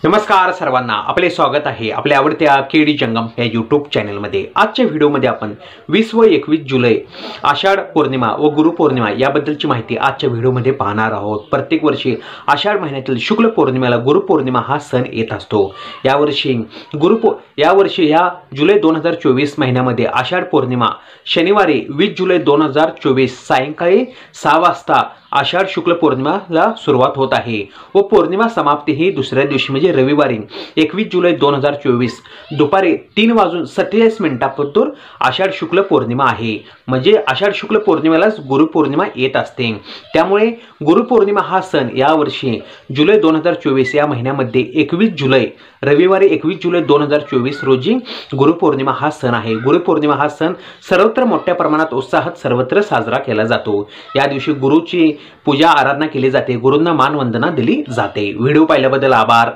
नमस्कार सर्वांना, आपले स्वागत आहे आपल्या आवडत्या केडी जंगम या यूट्यूब चॅनलमध्ये। आजच्या व्हिडिओमध्ये आपण 20 व 21 जुलै आषाढ पौर्णिमा व गुरुपौर्णिमा याबद्दलची माहिती आजच्या व्हिडिओमध्ये पाहणार आहोत। प्रत्येक वर्षी आषाढ महिन्यातील शुक्ल पौर्णिमेला गुरुपौर्णिमा हा सण येत असतो। यावर्षी या जुलै 2024 महिन्यामध्ये आषाढ पौर्णिमा शनिवारी 20 जुलै 2024 सायंकाळी 6 वाजता आषाढ शुक्ल पौर्णिमेला सुरुवात होत आहे व पौर्णिमा समाप्ती ही दुसऱ्या दिवशी म्हणजे रविवारी 21 जुलै 2024 दुपारी 3:47 आषाढ शुक्ल पौर्णिमा आहे। म्हणजे आषाढ शुक्ल पौर्णिमेलाच गुरुपौर्णिमा येत असते। त्यामुळे गुरुपौर्णिमा हा सण यावर्षी जुलै 2024 या महिन्यामध्ये 21 जुलै रविवारी 21 जुलै 2024 रोजी गुरुपौर्णिमा हा सण आहे। गुरुपौर्णिमा हा सण सर्वत्र मोठ्या प्रमाणात उत्साहात सर्वत्र साजरा केला जातो। या दिवशी गुरुची पूजा आराधना केली जाते, गुरूंना मानवंदना दिली जाते। व्हिडिओ पाहिल्याबद्दल आभार।